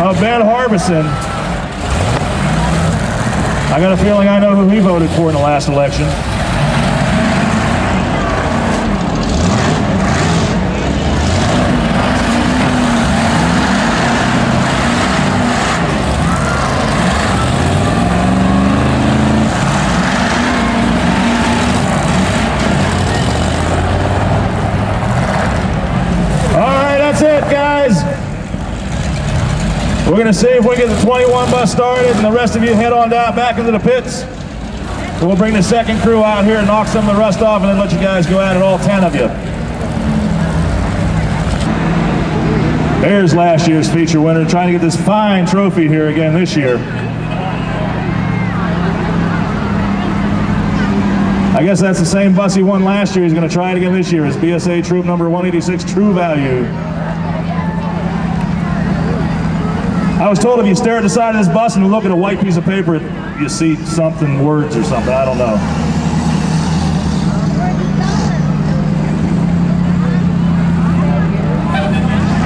of Ben Harbison. I got a feeling I know who he voted for in the last election. We're going to see if we get the 21 bus started, and the rest of you head on down back into the pits. We'll bring the second crew out here and knock some of the rust off, and then let you guys go at it, all 10 of you. There's last year's feature winner, trying to get this fine trophy here again this year. I guess that's the same bus he won last year. He's going to try it again this year. It's BSA Troop number 186, True Value. I was told if you stare at the side of this bus and look at a white piece of paper, you see something, words or something, I don't know.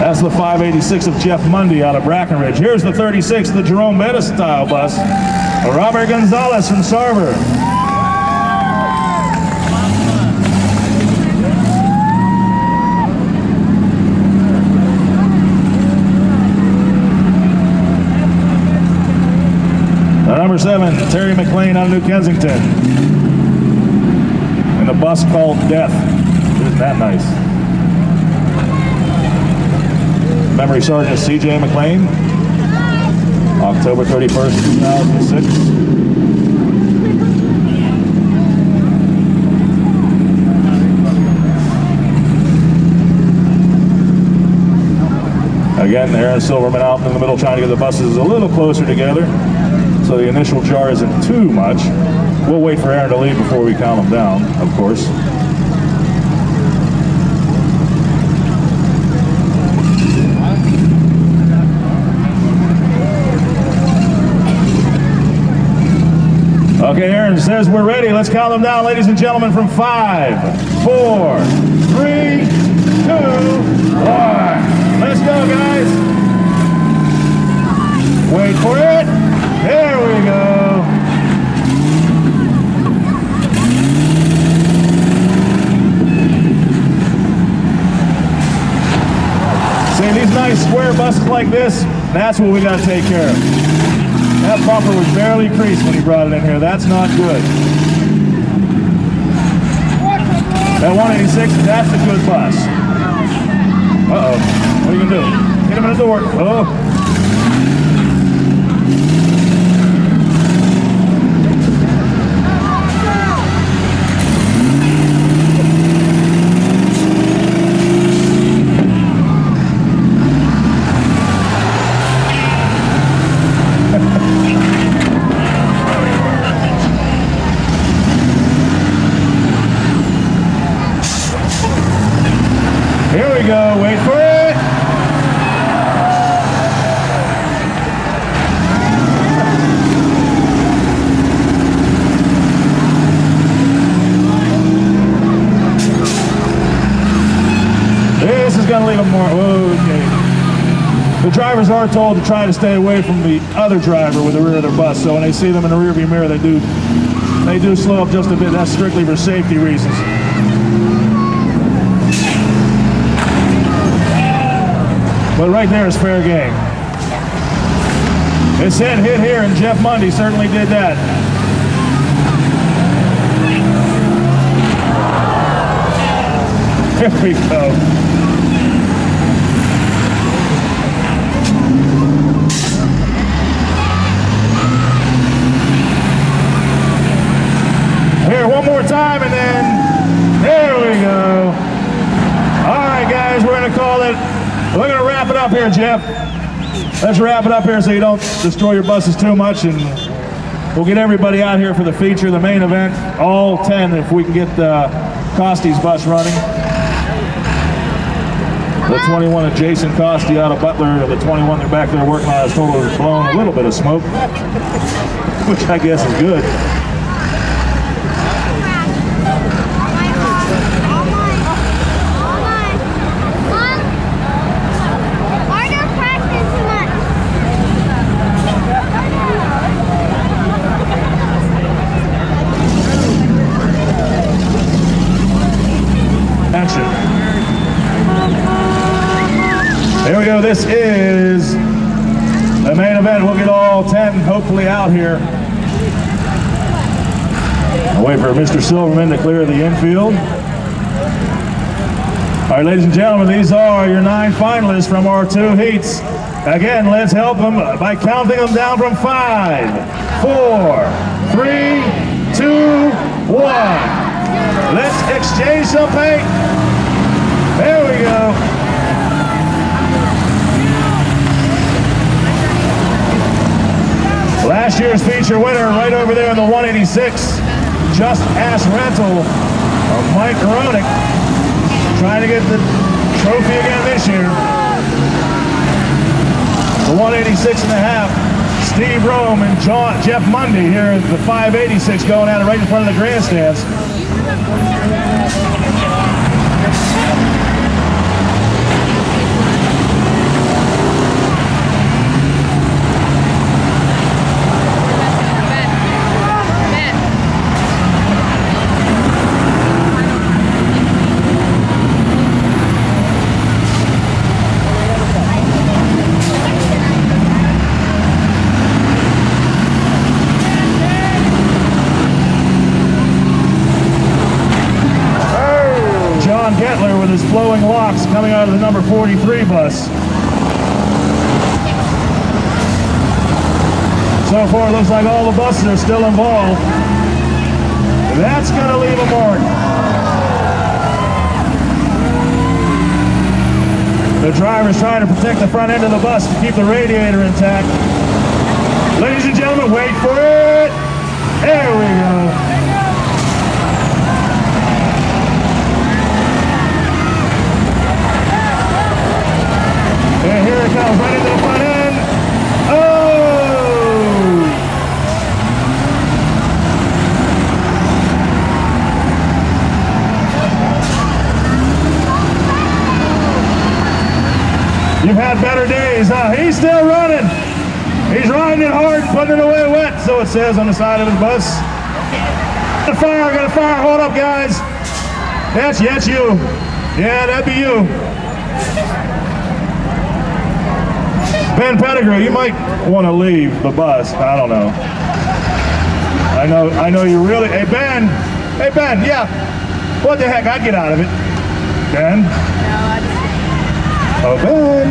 That's the 586 of Jeff Mundy out of Brackenridge. Here's the 36, the Jerome Bettis style bus, Robert Gonzalez from Sarver. Number 7, Terry McLean out of New Kensington. And a bus called Death. Isn't that nice? Memory Sergeant C.J. McLean. October 31st, 2006. Again, Aaron Silverman out in the middle trying to get the buses a little closer together, so the initial jar isn't too much. We'll wait for Aaron to leave before we count them down, of course. Okay, Aaron says we're ready. Let's count them down, ladies and gentlemen, from 5, 4, 3, 2, 1. Let's go, guys. Wait for it. There we go. See, these nice square buses like this, that's what we got to take care of. That bumper was barely creased when he brought it in here. That's not good. That 186, that's a good bus. Uh-oh. What are you going to do? Hit him in the door. Oh. Here we go, wait for it. This is gonna leave them more, okay. The drivers are told to try to stay away from the other driver with the rear of their bus, so when they see them in the rearview mirror, they do slow up just a bit. That's strictly for safety reasons. But right there is fair game. It said hit here, and Jeff Mundy certainly did that. Here we go. Here, one more time, and then there we go. All right, guys, we're going to call it. We're going to wrap it up here, Jeff. Let's wrap it up here so you don't destroy your buses too much, and we'll get everybody out here for the feature, the main event, all 10 if we can get Costy's bus running. The 21 of Jason Costy out of Butler, the 21 they're back there working on, is totally blown a little bit of smoke, which I guess is good. go. This is the main event. We'll get all 10 hopefully out here. I'll wait for Mr. Silverman to clear the infield. All right, ladies and gentlemen, these are your 9 finalists from our 2 heats. Again, let's help them by counting them down from 5, 4, 3, 2, 1. Let's exchange some paint. There we go. Last year's feature winner right over there in the 186, Just Ass Rental of Mike Ronick, trying to get the trophy again this year. The 186 and a half, Steve Rome and Jeff Mundy here at the 586 going at it right in front of the grandstands. With his flowing locks coming out of the number 43 bus. So far, it looks like all the buses are still involved. That's going to leave a mark. The driver's trying to protect the front end of the bus to keep the radiator intact. Ladies and gentlemen, wait for it. There we go. And here it comes, right into the front end. Oh! You've had better days, huh? He's still running. He's riding it hard, putting it away wet, so it says on the side of his bus. Got a fire, hold up, guys. That's you. Yeah, that'd be you. Ben Pettigrew, you might want to leave the bus. I don't know. I know you really. Hey Ben, yeah. What the heck? I'd get out of it. Ben. Oh Ben.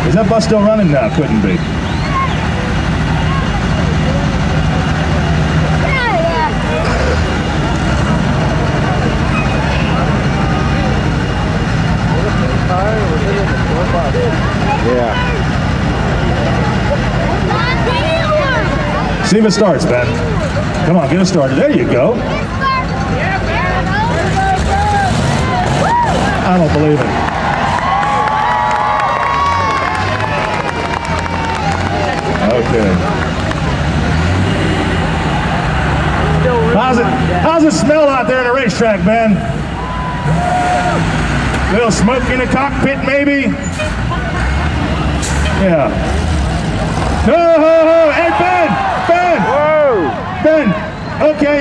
Is that bus still running? No, couldn't be. Yeah. See if it starts, Ben. Come on, get it started. There you go. I don't believe it. Okay. How's it smell out there in the racetrack, Ben? A little smoke in the cockpit, maybe? Yeah. Oh, hey, Ben! Whoa! Ben, okay.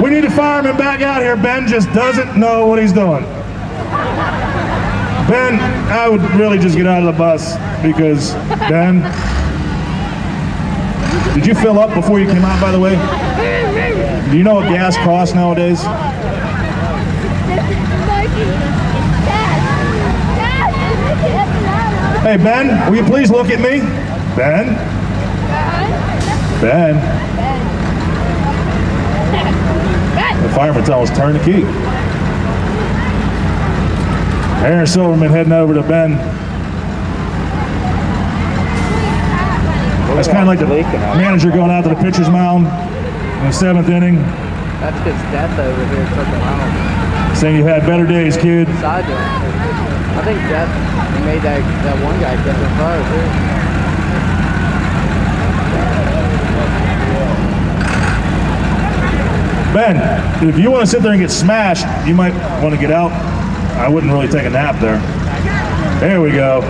We need to fire him back out here. Ben just doesn't know what he's doing. Ben, I would really just get out of the bus because, Ben, did you fill up before you came out, by the way? Do you know what gas costs nowadays? Hey, Ben, will you please look at me? Ben? Ben? The fireman tells us turn the key. Aaron Silverman heading over to Ben. That's kind of like the manager going out to the pitcher's mound in the 7th inning. That's because Death over here took him out. Saying you had better days, kid. I think Death made that one guy catch on fire, too. Ben, if you want to sit there and get smashed, you might want to get out. I wouldn't really take a nap there. There we go.